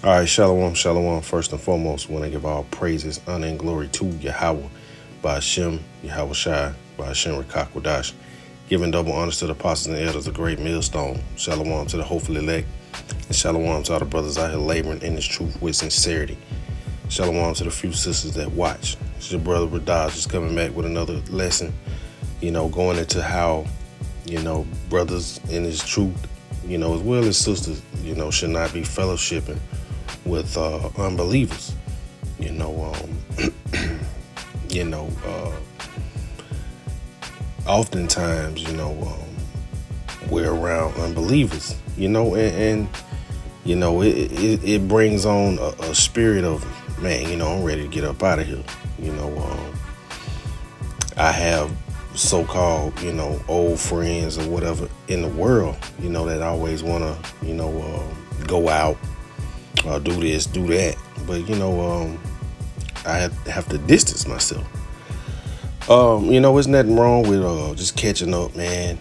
All right, shalom, shalom. First and foremost, we want to give all praises, honor, and glory to Yahweh, by Hashem, Yahweh Shai, by Hashem Rakakwadash. Giving double honors to the apostles and elders, a great millstone. Shalom to the hopeful elect, and shalom to all the brothers out here laboring in this truth with sincerity. Shalom to the few sisters that watch. It's your brother Radaj just coming back with another lesson, going into how, brothers in this truth, as well as sisters, should not be fellowshipping with unbelievers. Oftentimes, we're around unbelievers, and it brings on a spirit of, man, I'm ready to get up out of here. I have so-called, old friends or whatever in the world, that always want to, go out, do this, do that. But, I have to distance myself. There's nothing wrong with just catching up, man,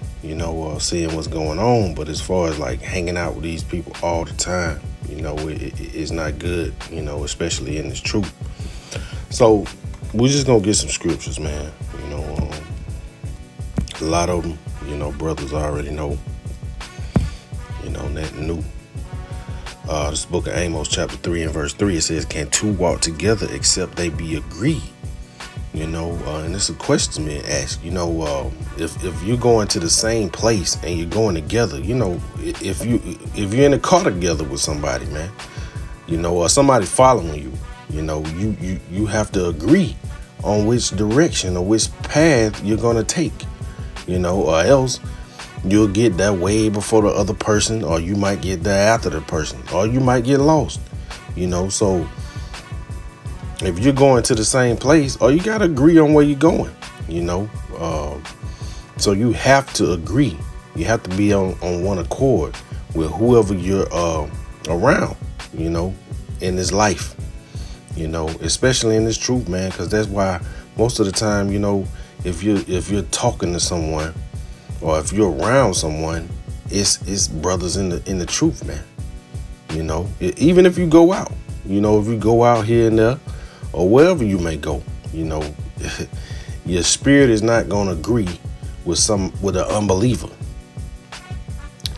seeing what's going on. But as far as like hanging out with these people all the time, it's not good, especially in this truth. So we're just going to get some scriptures, man. A lot of them, brothers already know, nothing new. This book of Amos, chapter 3 and verse 3, it says, can two walk together except they be agreed? And it's a question being asked, if you're going to the same place and you're going together, if you're in a car together with somebody, man, or somebody following you, you have to agree on which direction or which path you're going to take, or else you'll get there way before the other person, or you might get there after the person, or you might get lost, so if you're going to the same place, or you got to agree on where you're going, so you have to agree. You have to be on one accord with whoever you're around, in this life, especially in this truth, man, because that's why most of the time, if you're talking to someone or if you're around someone, it's brothers in the truth, man. Even if you go out, if you go out here and there or wherever you may go, your spirit is not going to agree with an unbeliever.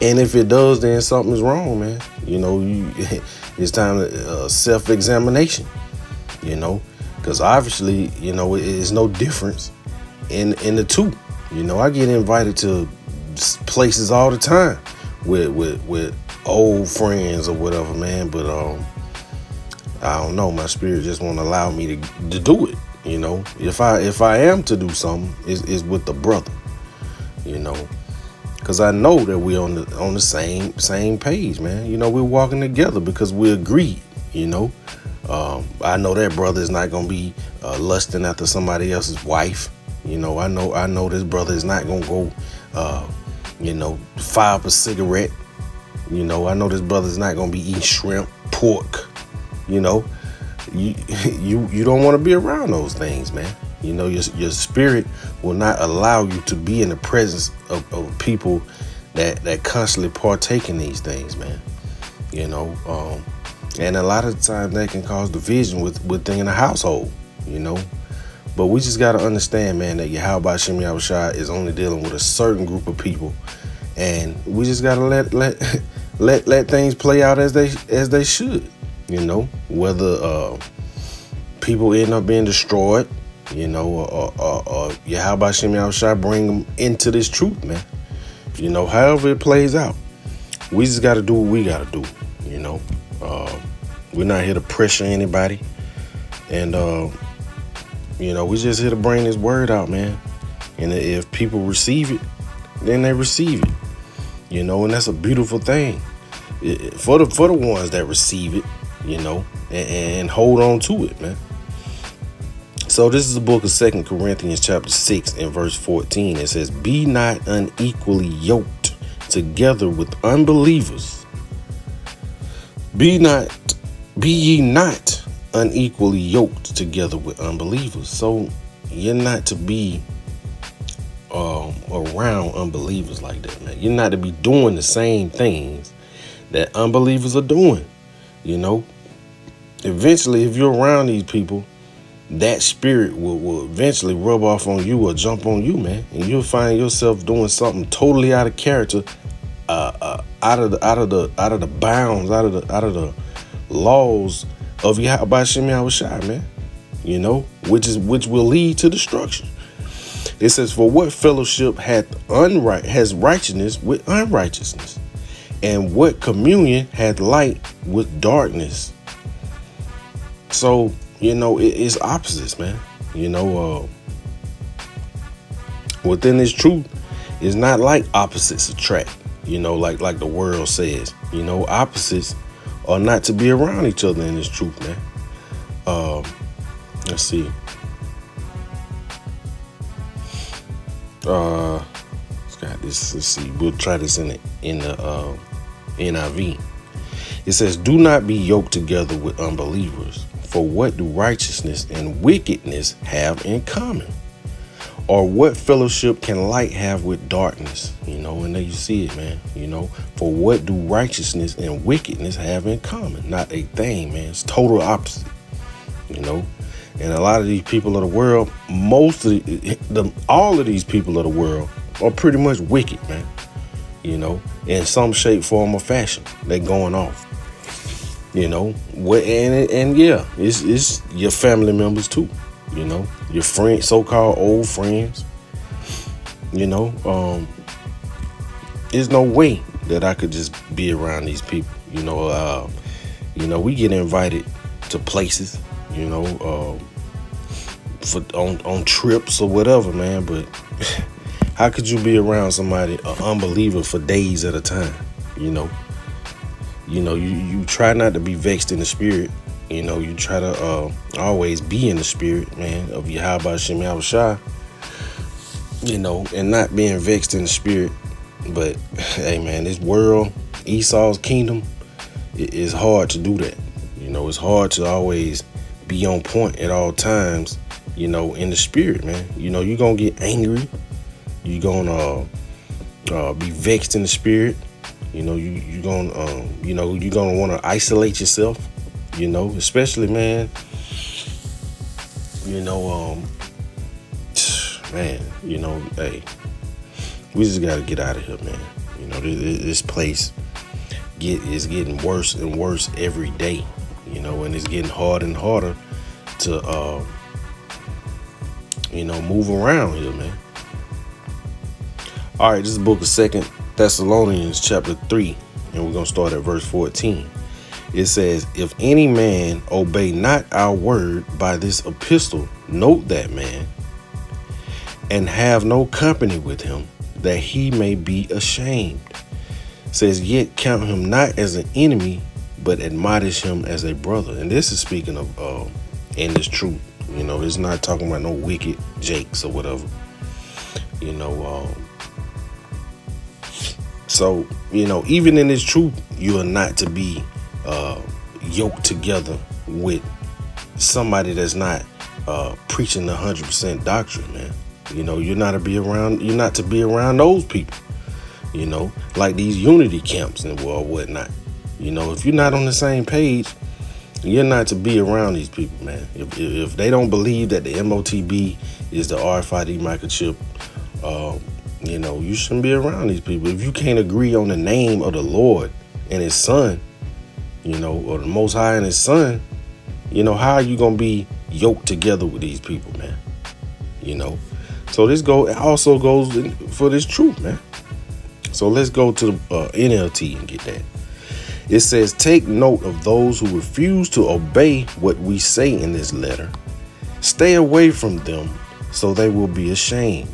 And if it does, then something's wrong, man. It's time to self-examination, because obviously, it's no difference in the two. I get invited to places all the time with old friends or whatever, man. But I don't know. My spirit just won't allow me to do it. If I am to do something, it's with the brother. Because I know that we're on the same page, man. We're walking together because we agreed. I know that brother is not gonna be lusting after somebody else's wife. I know this brother is not gonna go, fire up a cigarette. I know this brother is not gonna be eating shrimp, pork. You don't want to be around those things, man. Your spirit will not allow you to be in the presence of people that constantly partake in these things, man. And a lot of the time that can cause division within the household, But we just got to understand, man, that Yahweh Hashem Yahweh Shai is only dealing with a certain group of people, and we just got to let things play out as they should. Whether people end up being destroyed, or Yahweh Hashem Yahweh Shai bring them into this truth, man. However it plays out, we just got to do what we got to do. We're not here to pressure anybody, and we just here to bring this word out, man. And if people receive it, then they receive it, and that's a beautiful thing for the ones that receive it, and hold on to it, man. So this is the book of 2 Corinthians chapter 6 and verse 14. It says, be not unequally yoked together with unbelievers. Be ye not unequally yoked together with unbelievers. So you're not to be around unbelievers like that, man. You're not to be doing the same things that unbelievers are doing. eventually, if you're around these people, that spirit will eventually rub off on you or jump on you, man, and you'll find yourself doing something totally out of character, out of the bounds, out of the laws of Yahweh Shem Yahushai, man. Which will lead to destruction. It says, "For what fellowship has righteousness with unrighteousness, and what communion hath light with darkness?" So, it's opposites, man. Within this truth, it's not like opposites attract, like the world says. Opposites are not to be around each other in this truth, man. Let's see. Let's see. We'll try this in the NIV. It says, "Do not be yoked together with unbelievers. For what do righteousness and wickedness have in common? Or what fellowship can light have with darkness?" And there you see it, man. For what do righteousness and wickedness have in common? Not a thing, man. It's total opposite. And a lot of these people of the world, all of these people of the world are pretty much wicked, man. In some shape, form, or fashion, they going off. And yeah, it's your family members too. Your friends, so-called old friends. There's no way that I could just be around these people. We get invited to places, on trips or whatever, man. But how could you be around somebody, an unbeliever, for days at a time? You try not to be vexed in the spirit. You try to always be in the spirit, man, of Yahweh Shem Yahushai, and not being vexed in the spirit. But hey, man, this world, Esau's kingdom, it's hard to do that. It's hard to always be on point at all times, in the spirit, man. You're going to get angry. You're going to be vexed in the spirit. You're going to want to isolate yourself, especially, man, hey, we just got to get out of here, man. This place is getting worse and worse every day, and it's getting harder and harder to, move around here, man. All right, this is the book of 2 Thessalonians chapter 3, and we're going to start at verse 14. It says, "If any man obey not our word by this epistle, note that man, and have no company with him, that he may be ashamed. It says, yet count him not as an enemy, but admonish him as a brother." And this is speaking of in this truth. It's not talking about no wicked jakes or whatever. So, even in this truth, you are not to be yoked together with somebody that's not preaching the 100% doctrine, man. You're not to be around those people, like these unity camps and whatnot. If you're not on the same page, you're not to be around these people, man. If they don't believe that the MOTB is the RFID microchip, you shouldn't be around these people. If you can't agree on the name of the Lord and his son, or the Most High and his son, how are you going to be yoked together with these people, man? So this also goes for this truth, man. So let's go to the NLT and get that. It says, "Take note of those who refuse to obey what we say in this letter. Stay away from them, so they will be ashamed.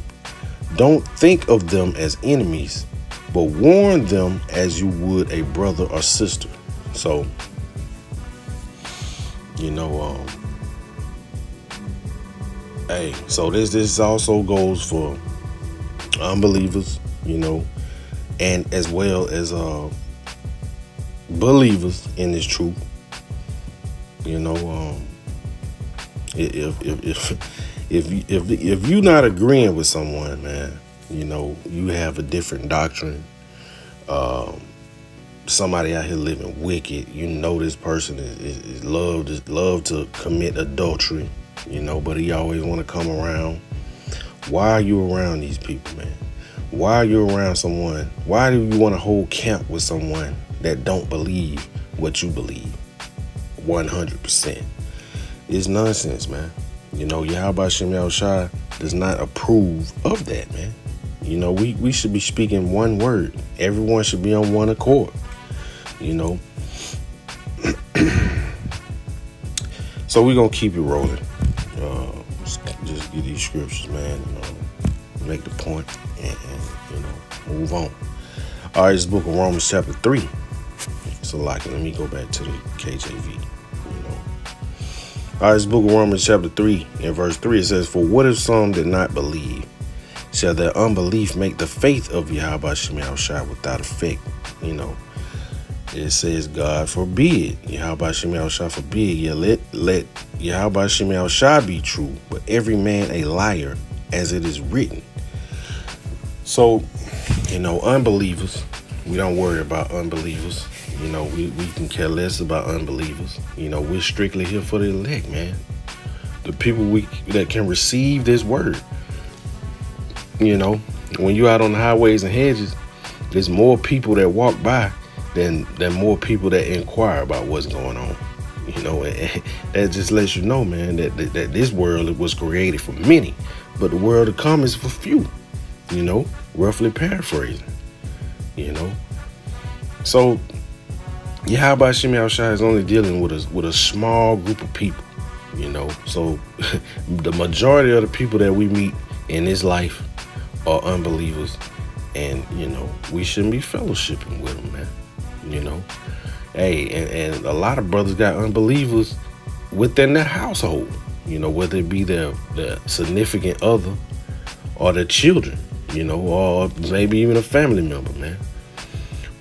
Don't think of them as enemies, but warn them as you would a brother or sister." So, hey, so this also goes for unbelievers, and as well as believers in this truth. If you're not agreeing with someone, man, you have a different doctrine, somebody out here living wicked. You know this person is love to commit adultery, but he always want to come around. Why are you around these people, man? Why are you around someone? Why do you want to hold camp with someone that don't believe what you believe? 100%. It's nonsense, man. Yahweh Shem Yahushua does not approve of that, man. We should be speaking one word. Everyone should be on one accord. So we're gonna keep it rolling. Just get these scriptures, man. Make the point and move on. All right, this book of Romans chapter 3. So let me go back to the KJV. All right, this book of Romans chapter 3 and verse 3, it says, "For what if some did not believe? Shall their unbelief make the faith of Yahweh Shem Yahushua without effect?" It says, "God forbid, Yahweh Shem Yahushua forbid, yet let Yahweh Shem Yahushua be true, but every man a liar, as it is written." So, unbelievers, we don't worry about unbelievers. We can care less about unbelievers. We're strictly here for the elect, man. The people that can receive this word. When you're out on the highways and hedges, there's more people that walk by than more people that inquire about what's going on. And that just lets you know, man, that this world was created for many, but the world to come is for few. Roughly paraphrasing. So Yahweh Shem Yahushua is only dealing with a small group of people. So the majority of the people that we meet in this life are unbelievers, and we shouldn't be fellowshipping with them, man. Hey, and a lot of brothers got unbelievers within their household, whether it be their significant other or their children, or maybe even a family member, man.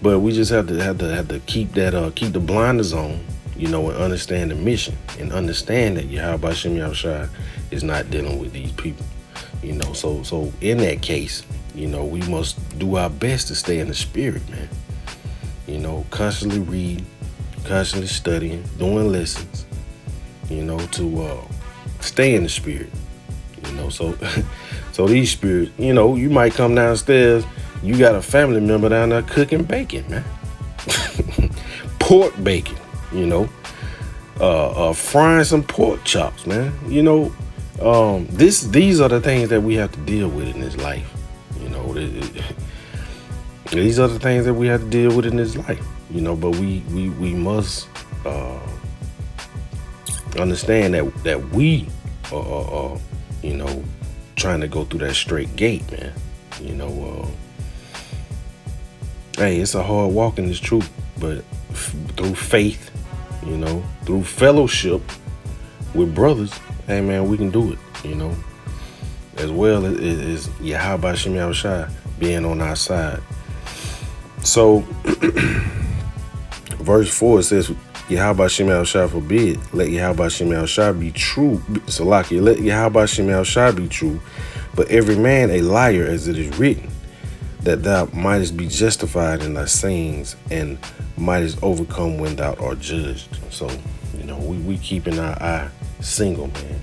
But we just have to keep the blinders on, and understand the mission and understand that Yahweh Shem Yahushua is not dealing with these people, So in that case, we must do our best to stay in the spirit, man. Constantly reading, constantly studying, doing lessons, to stay in the spirit, So these spirits, you might come downstairs, you got a family member down there cooking bacon, man. Pork bacon, frying some pork chops, man. These are the things that we have to deal with in this life. These are the things that we have to deal with in this life, but we must understand that we are trying to go through that straight gate, man. Hey, it's a hard walk in this truth, but through faith, through fellowship with brothers, hey man, we can do it, as well as Yahweh Shem Yahushua being on our side. So, verse 4 says, Yahweh Shem Yahushua forbid, let Yahweh Shem Yahushua be true. Salaki, let Yahweh Shem Yahushua be true, but every man a liar, as it is written, that thou mightest be justified in thy sayings and mightest overcome when thou art judged. So, we keeping our eye single, man.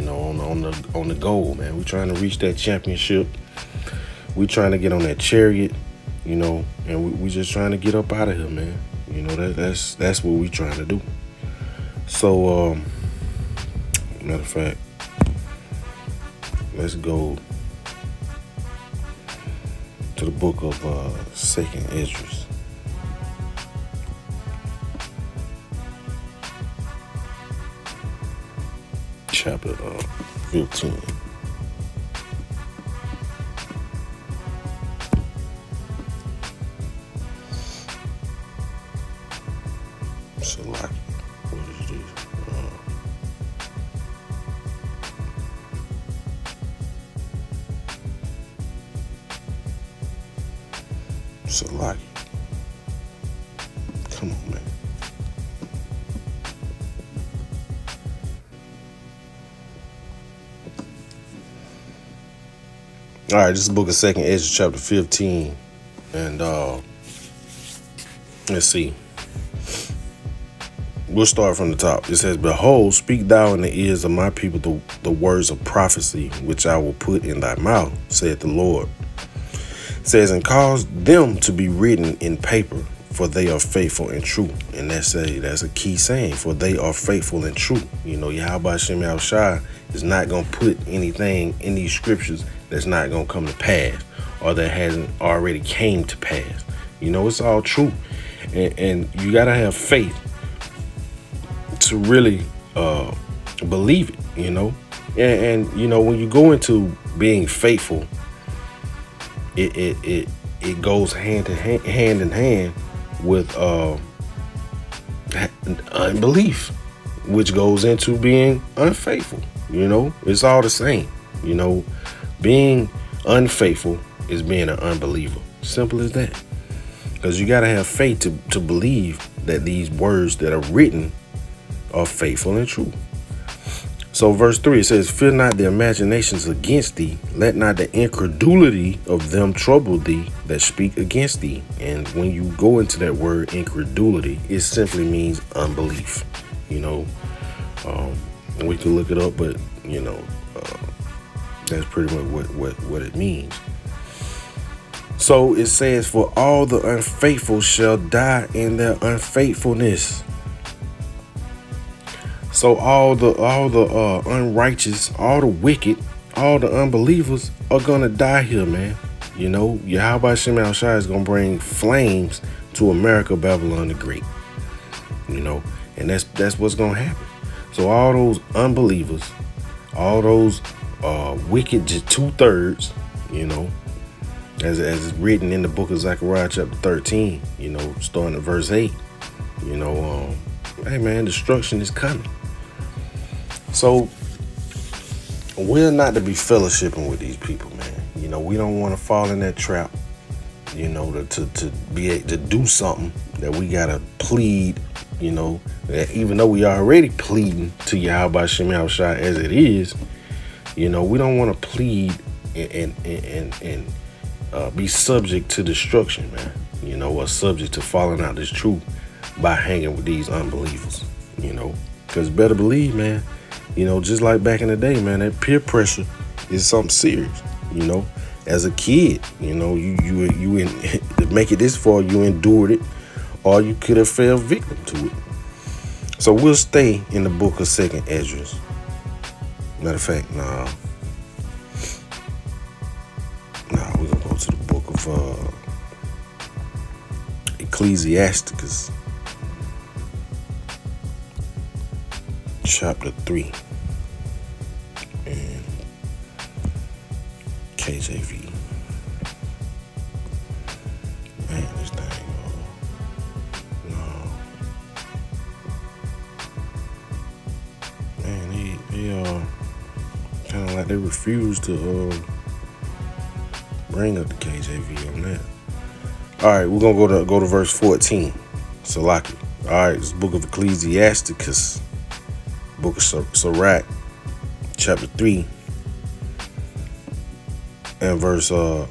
On the goal, man. We trying to reach that championship. We trying to get on that chariot, and we just trying to get up out of here, man. That's what we trying to do. So, matter of fact, let's go to the book of 2nd Esdras. Chapter 15. Select. What is this? Select. Come on, man. All right, this is the book of 2nd Esdras, chapter 15, and Let's see. We'll start from the top. It says, "Behold, speak thou in the ears of my people the words of prophecy, which I will put in thy mouth, saith the Lord. It says, and cause them to be written in paper, for they are faithful and true." And that's a key saying, for they are faithful and true. You know, Yahweh Shem Yahushua is not going to put anything in these scriptures that's not going to come to pass, or that hasn't already came to pass. You know, it's all true. And you got to have faith to really believe it, you know. And you know, when you go into being faithful, it goes hand in hand with unbelief, which goes into being unfaithful. You know, it's all the same. You know, being unfaithful is being an unbeliever. Simple as that. Because you got to have faith to believe that these words that are written are faithful and true. So verse 3, it says, "Fear not the imaginations against thee, let not the incredulity of them trouble thee that speak against thee." And when you go into that word incredulity, it simply means unbelief. You know, we can look it up, but you know, that's pretty much what it means. So it says, "For all the unfaithful shall die in their unfaithfulness." So all the unrighteous, all the wicked, all the unbelievers are gonna die here, man. You know, Yahweh Shem Shai is gonna bring flames to America, Babylon the Great. You know, and that's what's gonna happen. So all those unbelievers, all those wicked, just 2/3, you know, as it's written in the book of Zechariah chapter 13, you know, starting at verse 8. You know, hey man, destruction is coming. So we're not to be fellowshipping with these people, man. You know, we don't want to fall in that trap, you know, to be able to do something that we gotta plead, you know, that even though we already pleading to Yahweh Shem Yahushua as it is, you know, we don't want to plead and be subject to destruction, man. You know, or subject to falling out this truth by hanging with these unbelievers, you know, because better believe, man, you know, just like back in the day, man, that peer pressure is something serious. You know, as a kid, you know, you to make it this far, you endured it, or you could have fell victim to it. So we'll stay in the book of 2nd Esdras. Matter of fact, we're gonna go to the book of Ecclesiasticus, chapter 3, and KJV. Man, this thing, no. Man, they kind of like they refuse to bring up the KJV on that. All right, we're gonna go to verse 14. Salaki. All right, it's the book of Ecclesiasticus, book of Sirach, chapter 3, and verse hold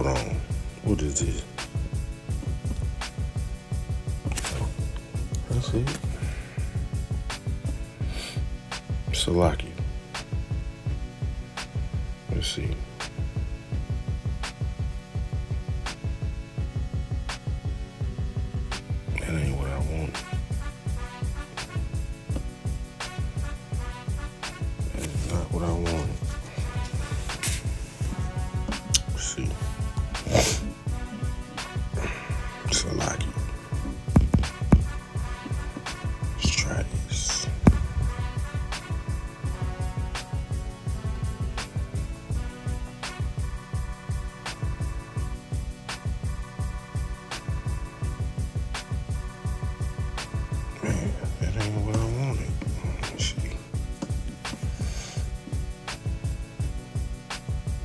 on, what is this? That's it. Salaki. Let's see. That ain't what I want. That is not what I want. Let's see. Salaki. Let's try this. Man, that ain't what I wanted. Let's see.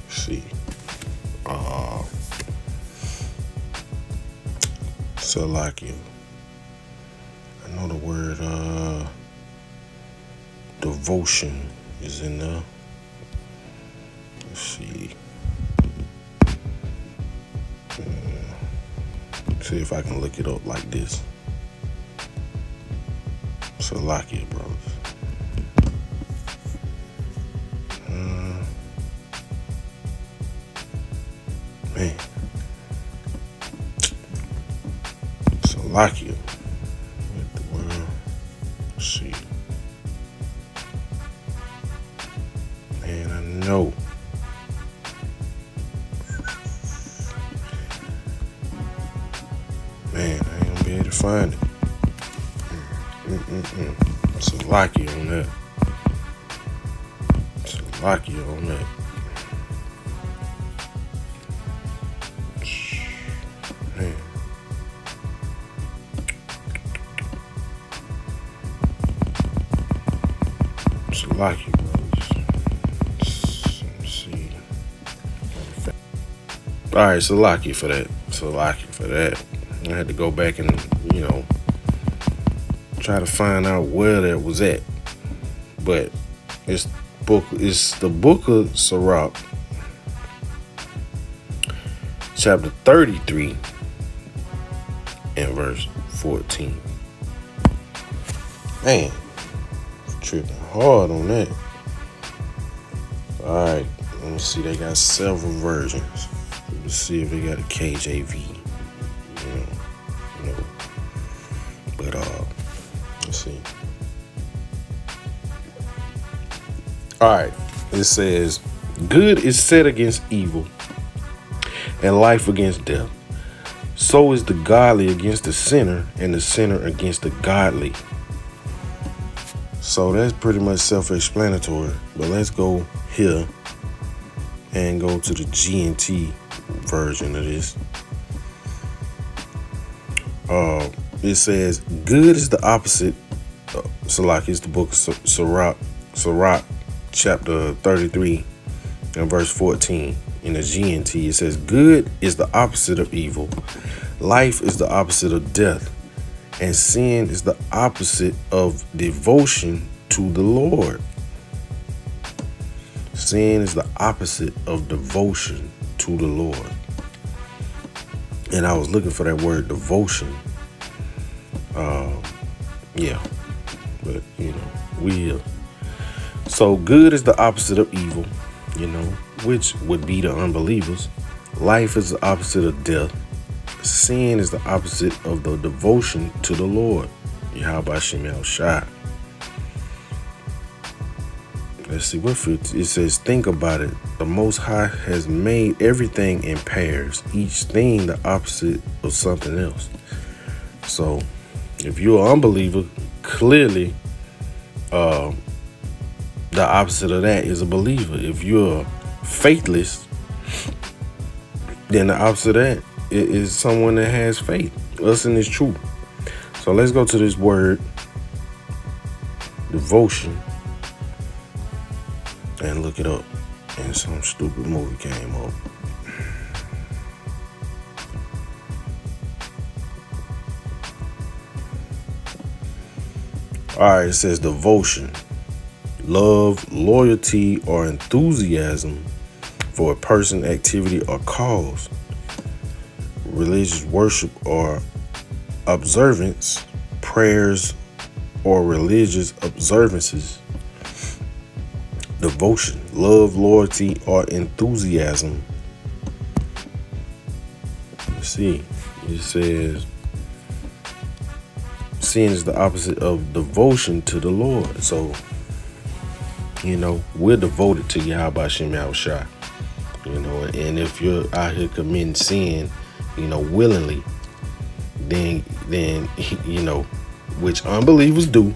Let's see. Salakia. I know the word devotion is in there. Let's see. See if I can look it up like this. Salakia, brothers. Man. Salakia. What the world? Let's see. Man, I know. Man, I ain't gonna be able to find it. Salakia on that. Salakia on that. Man. Salakia, brothers. Let me see. Alright, Salakia for that. Salakia for that. I had to go back and, try to find out where that was at. But it's the book of Sirach, chapter 33 and verse 14. Man, tripping hard on that. Alright, let me see. They got several versions. Let's see if they got a KJV. But let's see. Alright, it says, good is set against evil, and life against death. So is the godly against the sinner, and the sinner against the godly. So that's pretty much self-explanatory. But let's go here and go to the G&T version of this. It says, good is the opposite. Salak is the book of Sirach, chapter 33 and verse 14. In the G&T, it says, good is the opposite of evil. Life is the opposite of death. And sin is the opposite of devotion to the Lord. Sin is the opposite of devotion to the Lord. And I was looking for that word devotion. Yeah. But, we here. So good is the opposite of evil, which would be the unbelievers. Life is the opposite of death. Sin is the opposite of the devotion to the Lord. Yahweh Shem Shai. Let's see what it says. Think about it. The Most High has made everything in pairs, each thing the opposite of something else. So if you're an unbeliever, clearly the opposite of that is a believer. If you're faithless, then the opposite of that is someone that has faith. Us in this truth. So let's go to this word, devotion, and look it up. And some stupid movie came up. Alright, it says devotion. Love, loyalty, or enthusiasm for a person, activity, or cause. Religious worship or observance, prayers, or religious observances. Devotion, love, loyalty, or enthusiasm. Let's see. It says sin is the opposite of devotion to the Lord. So, we're devoted to Yahweh Shem Shai. And if you're out here committing sin, willingly, then which unbelievers do,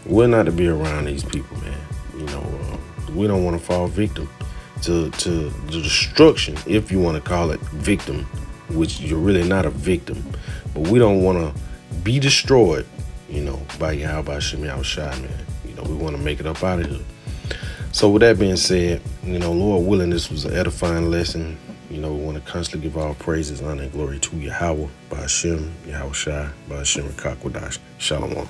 we're not to be around these people, man. We don't want to fall victim to the destruction, if you want to call it victim, which you're really not a victim, but we don't want to be destroyed, by Yahweh Shem Shai, man. We want to make it up out of here. So with that being said, Lord willing, this was an edifying lesson. We want to constantly give all praises, honor, and glory to Yahweh, by Hashem, Yahweh Shai, by Hashem, Kakwadash. Shalom.